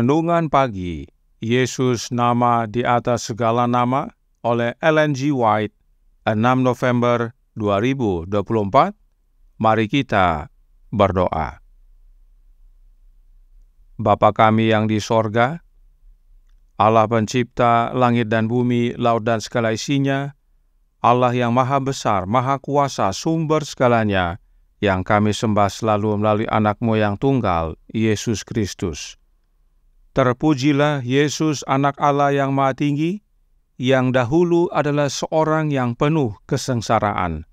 Renungan Pagi, Yesus Nama di Atas Segala Nama oleh Ellen G. White, 6 November 2024. Mari kita berdoa. Bapa kami yang di sorga, Allah pencipta langit dan bumi, laut dan segala isinya, Allah yang maha besar, maha kuasa, sumber segalanya, yang kami sembah selalu melalui anak-Mu yang tunggal, Yesus Kristus. Terpujilah Yesus, anak Allah yang maha tinggi, yang dahulu adalah seorang yang penuh kesengsaraan.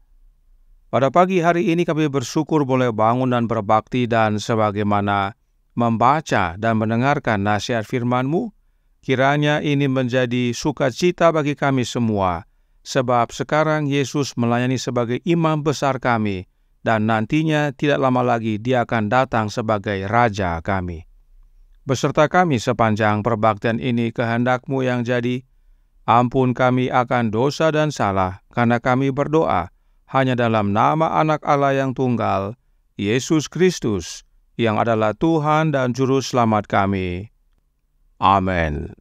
Pada pagi hari ini kami bersyukur boleh bangun dan berbakti, dan sebagaimana membaca dan mendengarkan nasihat firman-Mu, kiranya ini menjadi sukacita bagi kami semua, sebab sekarang Yesus melayani sebagai imam besar kami, dan nantinya tidak lama lagi Dia akan datang sebagai Raja kami. Beserta kami sepanjang perbaktian ini kehendak-Mu yang jadi, ampun kami akan dosa dan salah, karena kami berdoa hanya dalam nama Anak Allah yang tunggal, Yesus Kristus, yang adalah Tuhan dan Juru Selamat kami. Amin.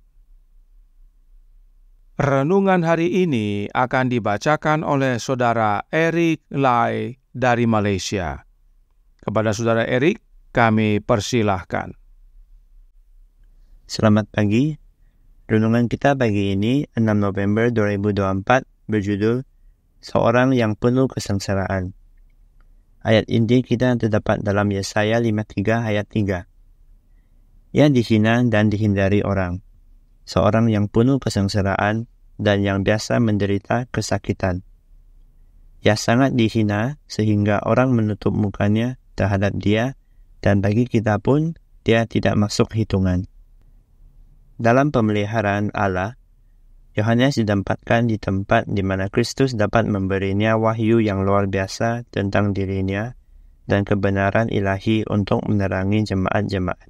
Renungan hari ini akan dibacakan oleh Saudara Eric Lai dari Malaysia. Kepada Saudara Eric, kami persilahkan. Selamat pagi. Renungan kita pagi ini 6 November 2024 berjudul Seorang yang penuh kesengsaraan. Ayat inti kita terdapat dalam Yesaya 53 ayat 3. Ia dihina dan dihindari orang, seorang yang penuh kesengsaraan dan yang biasa menderita kesakitan. Ia sangat dihina sehingga orang menutup mukanya terhadap dia, dan bagi kita pun dia tidak masuk hitungan. Dalam pemeliharaan Allah, Yohanes ditempatkan di tempat di mana Kristus dapat memberinya wahyu yang luar biasa tentang dirinya dan kebenaran ilahi untuk menerangi jemaat-jemaat.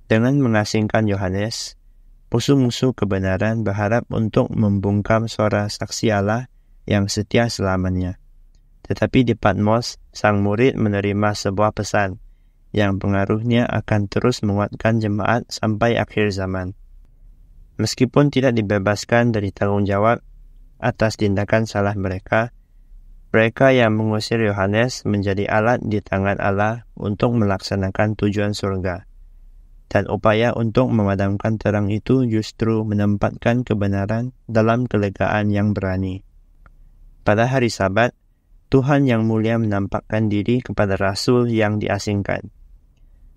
Dengan mengasingkan Yohanes, musuh-musuh kebenaran berharap untuk membungkam suara saksi Allah yang setia selamanya. Tetapi di Patmos, sang murid menerima sebuah pesan yang pengaruhnya akan terus menguatkan jemaat sampai akhir zaman. Meskipun tidak dibebaskan dari tanggung jawab atas tindakan salah mereka yang mengusir Yohanes menjadi alat di tangan Allah untuk melaksanakan tujuan surga. Dan upaya untuk memadamkan terang itu justru menempatkan kebenaran dalam kelegaan yang berani. Pada hari Sabat, Tuhan yang mulia menampakkan diri kepada rasul yang diasingkan.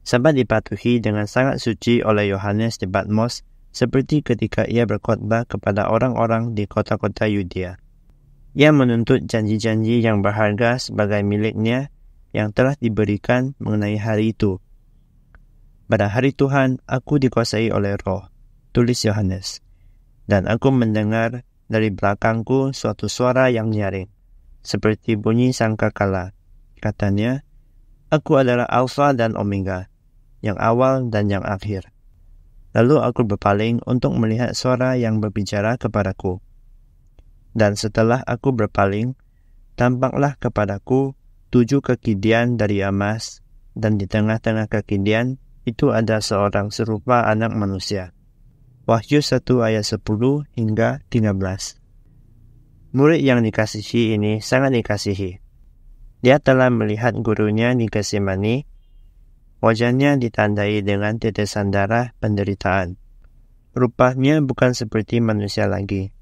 Sabat dipatuhi dengan sangat suci oleh Yohanes di Patmos, seperti ketika ia berkhotbah kepada orang-orang di kota-kota Yudea. Ia menuntut janji-janji yang berharga sebagai miliknya yang telah diberikan mengenai hari itu. Pada hari Tuhan, aku dikuasai oleh Roh, tulis Yohanes, dan aku mendengar dari belakangku suatu suara yang nyaring, seperti bunyi sangkakala. Katanya, aku adalah Alfa dan Omega, yang awal dan yang akhir. Lalu aku berpaling untuk melihat suara yang berbicara kepadaku. Dan setelah aku berpaling, tampaklah kepadaku 7 kekidian dari emas, dan di tengah-tengah kekidian itu ada seorang serupa anak manusia. Wahyu 1 ayat 10 hingga 13. Murid yang dikasihi ini sangat dikasihi. Dia telah melihat gurunya di Getsemani. Wajahnya ditandai dengan tetesan darah penderitaan. Rupanya bukan seperti manusia lagi,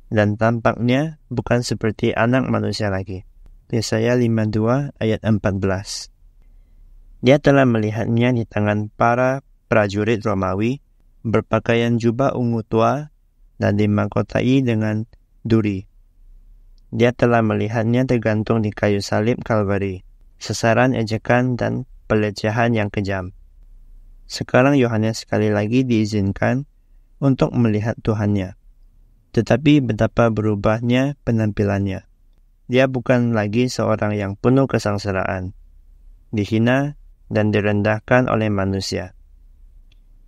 dan tampaknya bukan seperti anak manusia lagi. Yesaya 52 ayat 14. Dia telah melihatnya di tangan para prajurit Romawi, berpakaian jubah ungu tua, dan dimahkotai dengan duri. Dia telah melihatnya tergantung di kayu salib Kalvari, sasaran ejekan dan pelecehan yang kejam. Sekarang Yohanes sekali lagi diizinkan untuk melihat Tuhannya. Tetapi betapa berubahnya penampilannya. Dia bukan lagi seorang yang penuh kesengsaraan, dihina dan direndahkan oleh manusia.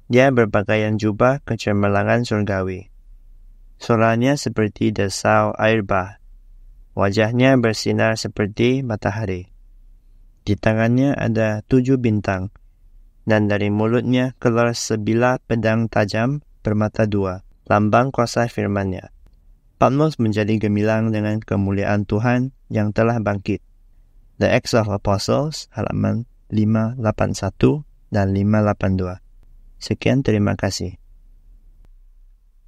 Dia berpakaian jubah kecemerlangan surgawi. Suaranya seperti desau air bah. Wajahnya bersinar seperti matahari. Di tangannya ada 7 bintang, dan dari mulutnya keluar sebilah pedang tajam bermata dua, lambang kuasa firman-Nya. Patmos menjadi gemilang dengan kemuliaan Tuhan yang telah bangkit. The Acts of Apostles, halaman 581 dan 582. Sekian, terima kasih.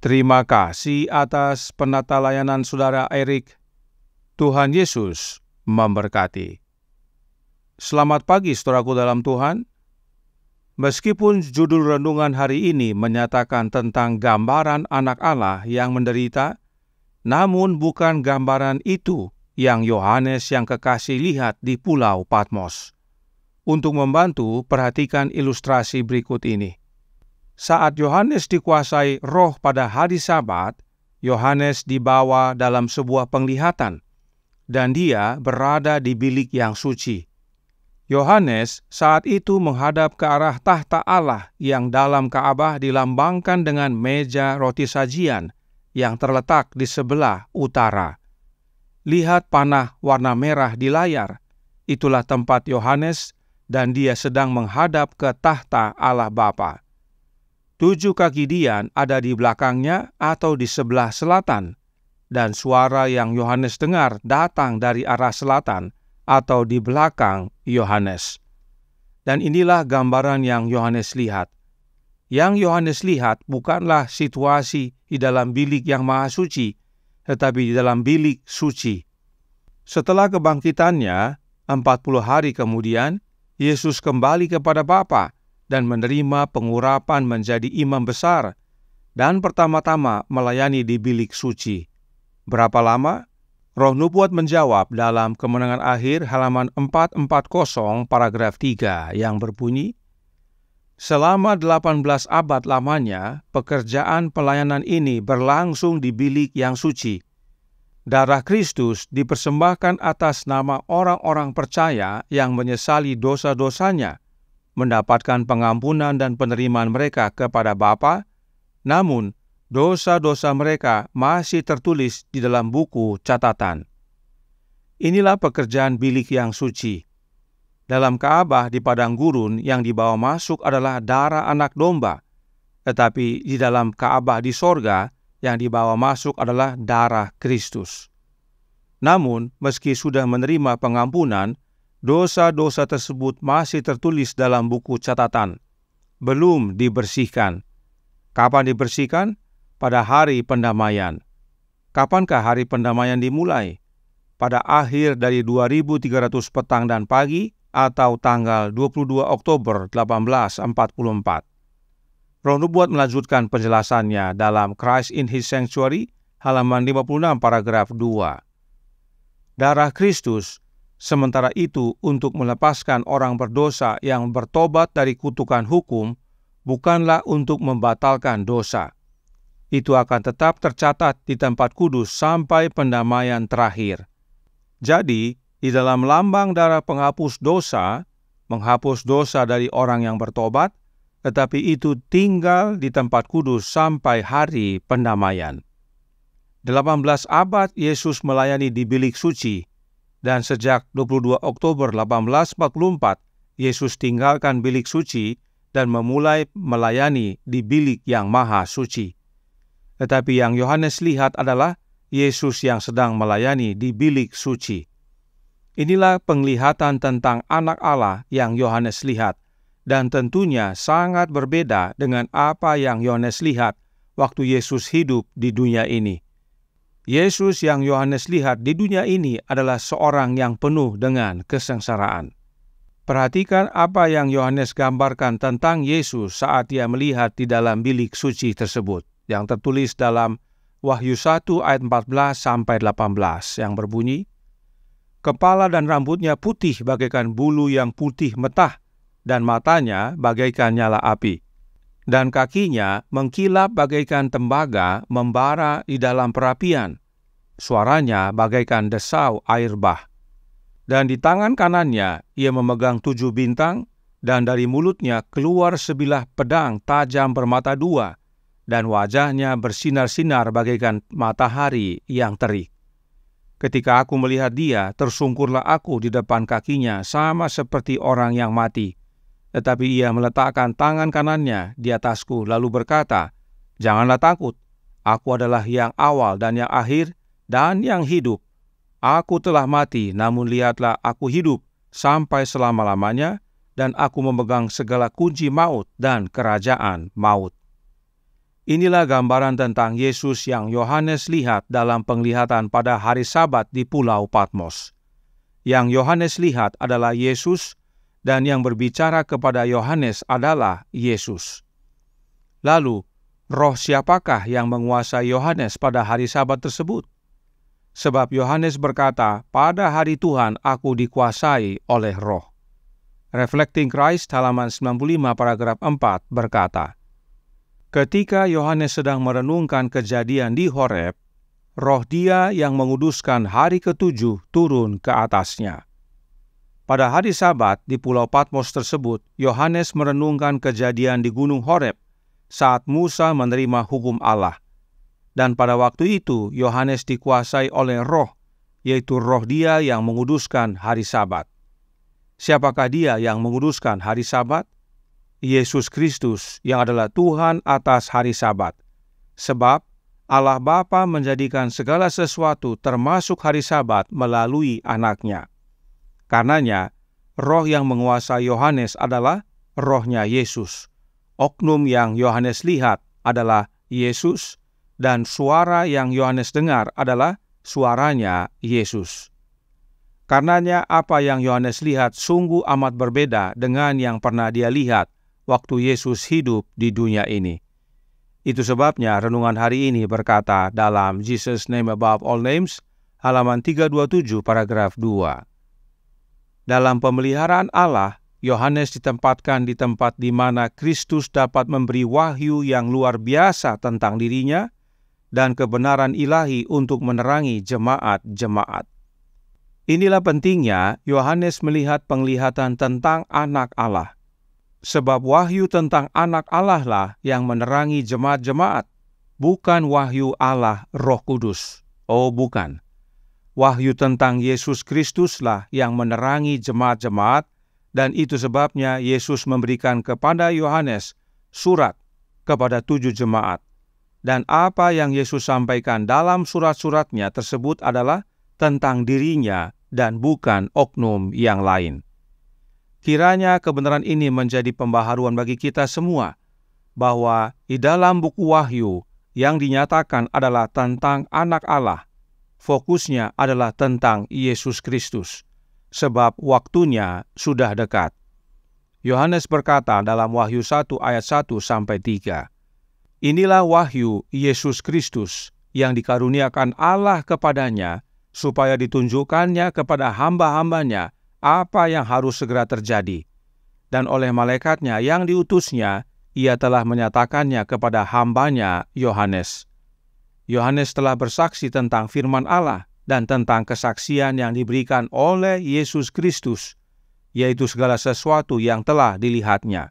Terima kasih atas penata layanan Saudara Erik. Tuhan Yesus memberkati. Selamat pagi saudaraku dalam Tuhan. Meskipun judul renungan hari ini menyatakan tentang gambaran anak Allah yang menderita, namun bukan gambaran itu yang Yohanes yang kekasih lihat di Pulau Patmos. Untuk membantu, perhatikan ilustrasi berikut ini. Saat Yohanes dikuasai roh pada hari Sabat, Yohanes dibawa dalam sebuah penglihatan, dan dia berada di bilik yang suci. Yohanes saat itu menghadap ke arah tahta Allah yang dalam Ka'bah dilambangkan dengan meja roti sajian yang terletak di sebelah utara. Lihat panah warna merah di layar. Itulah tempat Yohanes dan dia sedang menghadap ke tahta Allah Bapa. 7 kaki Dian ada di belakangnya atau di sebelah selatan, dan suara yang Yohanes dengar datang dari arah selatan atau di belakang Yohanes. Dan inilah gambaran yang Yohanes lihat. Yang Yohanes lihat bukanlah situasi di dalam bilik yang maha suci, tetapi di dalam bilik suci. Setelah kebangkitannya, 40 hari kemudian, Yesus kembali kepada Bapa dan menerima pengurapan menjadi imam besar, dan pertama-tama melayani di bilik suci. Berapa lama? Roh Nubuat menjawab dalam Kemenangan Akhir halaman 440 paragraf 3 yang berbunyi, selama 18 abad lamanya, pekerjaan pelayanan ini berlangsung di bilik yang suci. Darah Kristus dipersembahkan atas nama orang-orang percaya yang menyesali dosa-dosanya, mendapatkan pengampunan dan penerimaan mereka kepada Bapa, namun dosa-dosa mereka masih tertulis di dalam buku catatan. Inilah pekerjaan bilik yang suci. Dalam Ka'bah di padang gurun yang dibawa masuk adalah darah anak domba, tetapi di dalam Ka'bah di sorga yang dibawa masuk adalah darah Kristus. Namun, meski sudah menerima pengampunan, dosa-dosa tersebut masih tertulis dalam buku catatan, belum dibersihkan. Kapan dibersihkan? Pada hari pendamaian. Kapankah hari pendamaian dimulai? Pada akhir dari 2300 petang dan pagi atau tanggal 22 Oktober 1844. Roh Nubuat melanjutkan penjelasannya dalam Christ in His Sanctuary, halaman 56 paragraf 2. Darah Kristus, sementara itu untuk melepaskan orang berdosa yang bertobat dari kutukan hukum, bukanlah untuk membatalkan dosa. Itu akan tetap tercatat di tempat kudus sampai pendamaian terakhir. Jadi, di dalam lambang darah penghapus dosa, menghapus dosa dari orang yang bertobat, tetapi itu tinggal di tempat kudus sampai hari pendamaian. 18 abad Yesus melayani di bilik suci, dan sejak 22 Oktober 1844, Yesus tinggalkan bilik suci dan memulai melayani di bilik yang maha suci. Tetapi yang Yohanes lihat adalah Yesus yang sedang melayani di bilik suci. Inilah penglihatan tentang anak Allah yang Yohanes lihat, dan tentunya sangat berbeda dengan apa yang Yohanes lihat waktu Yesus hidup di dunia ini. Yesus yang Yohanes lihat di dunia ini adalah seorang yang penuh dengan kesengsaraan. Perhatikan apa yang Yohanes gambarkan tentang Yesus saat dia melihat di dalam bilik suci tersebut, yang tertulis dalam Wahyu 1 ayat 14-18 yang berbunyi, kepala dan rambutnya putih bagaikan bulu yang putih metah, dan matanya bagaikan nyala api, dan kakinya mengkilap bagaikan tembaga membara di dalam perapian, suaranya bagaikan desau air bah. Dan di tangan kanannya ia memegang 7 bintang, dan dari mulutnya keluar sebilah pedang tajam bermata dua, dan wajahnya bersinar-sinar bagaikan matahari yang terik. Ketika aku melihat dia, tersungkurlah aku di depan kakinya sama seperti orang yang mati. Tetapi ia meletakkan tangan kanannya di atasku lalu berkata, "Janganlah takut, aku adalah yang awal dan yang akhir dan yang hidup. Aku telah mati, namun lihatlah aku hidup sampai selama-lamanya, dan aku memegang segala kunci maut dan kerajaan maut." Inilah gambaran tentang Yesus yang Yohanes lihat dalam penglihatan pada hari Sabat di Pulau Patmos. Yang Yohanes lihat adalah Yesus, dan yang berbicara kepada Yohanes adalah Yesus. Lalu, roh siapakah yang menguasai Yohanes pada hari Sabat tersebut? Sebab Yohanes berkata, "Pada hari Tuhan aku dikuasai oleh roh." Reflecting Christ halaman 95 paragraf 4 berkata, ketika Yohanes sedang merenungkan kejadian di Horeb, roh Dia yang menguduskan hari ke-7 turun ke atasnya. Pada hari Sabat di Pulau Patmos tersebut, Yohanes merenungkan kejadian di Gunung Horeb saat Musa menerima hukum Allah. Dan pada waktu itu, Yohanes dikuasai oleh roh, yaitu roh Dia yang menguduskan hari Sabat. Siapakah Dia yang menguduskan hari Sabat? Yesus Kristus yang adalah Tuhan atas hari Sabat. Sebab Allah Bapa menjadikan segala sesuatu termasuk hari Sabat melalui anaknya. Karenanya, roh yang menguasai Yohanes adalah rohnya Yesus. Oknum yang Yohanes lihat adalah Yesus, dan suara yang Yohanes dengar adalah suaranya Yesus. Karenanya apa yang Yohanes lihat sungguh amat berbeda dengan yang pernah dia lihat waktu Yesus hidup di dunia ini. Itu sebabnya renungan hari ini berkata dalam Jesus Name Above All Names, halaman 327 paragraf 2. Dalam pemeliharaan Allah, Yohanes ditempatkan di tempat di mana Kristus dapat memberi wahyu yang luar biasa tentang dirinya dan kebenaran ilahi untuk menerangi jemaat-jemaat. Inilah pentingnya Yohanes melihat penglihatan tentang anak Allah. Sebab wahyu tentang anak Allah lah yang menerangi jemaat-jemaat, bukan wahyu Allah Roh Kudus. Oh, bukan. Wahyu tentang Yesus Kristus lah yang menerangi jemaat-jemaat, dan itu sebabnya Yesus memberikan kepada Yohanes surat kepada 7 jemaat. Dan apa yang Yesus sampaikan dalam surat-suratnya tersebut adalah tentang dirinya dan bukan oknum yang lain. Kiranya kebenaran ini menjadi pembaharuan bagi kita semua, bahwa di dalam buku Wahyu yang dinyatakan adalah tentang anak Allah, fokusnya adalah tentang Yesus Kristus, sebab waktunya sudah dekat. Yohanes berkata dalam Wahyu 1 ayat 1-3, "Inilah wahyu Yesus Kristus yang dikaruniakan Allah kepadanya, supaya ditunjukkannya kepada hamba-hambanya apa yang harus segera terjadi. Dan oleh malaikatnya yang diutusnya, ia telah menyatakannya kepada hambanya Yohanes." Yohanes telah bersaksi tentang firman Allah dan tentang kesaksian yang diberikan oleh Yesus Kristus, yaitu segala sesuatu yang telah dilihatnya.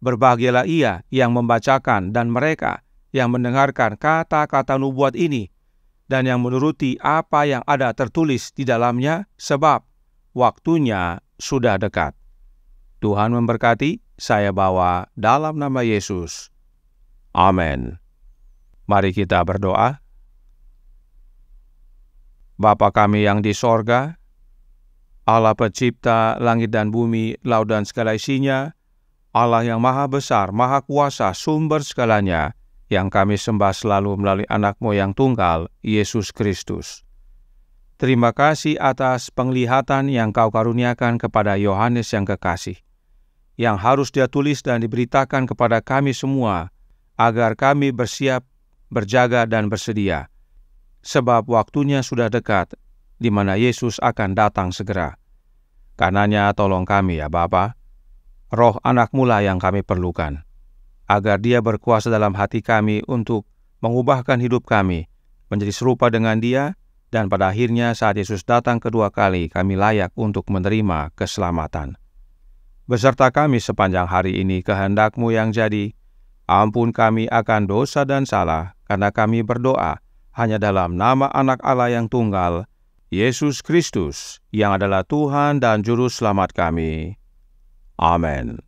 Berbahagialah ia yang membacakan dan mereka yang mendengarkan kata-kata nubuat ini, dan yang menuruti apa yang ada tertulis di dalamnya, sebab waktunya sudah dekat. Tuhan memberkati. Saya bawa dalam nama Yesus. Amin. Mari kita berdoa. Bapa kami yang di sorga, Allah pencipta langit dan bumi, laut dan segala isinya, Allah yang maha besar, maha kuasa, sumber segalanya, yang kami sembah selalu melalui anak-Mu yang tunggal, Yesus Kristus. Terima kasih atas penglihatan yang Kau karuniakan kepada Yohanes yang kekasih, yang harus dia tulis dan diberitakan kepada kami semua, agar kami bersiap, berjaga dan bersedia. Sebab waktunya sudah dekat, di mana Yesus akan datang segera. Karenanya tolong kami ya Bapa, roh anak-Mu lah yang kami perlukan, agar dia berkuasa dalam hati kami untuk mengubahkan hidup kami, menjadi serupa dengan Dia, dan pada akhirnya saat Yesus datang kedua kali, kami layak untuk menerima keselamatan. Beserta kami sepanjang hari ini kehendak-Mu yang jadi, ampun kami akan dosa dan salah, karena kami berdoa hanya dalam nama anak Allah yang tunggal, Yesus Kristus, yang adalah Tuhan dan Juru Selamat kami. Amin.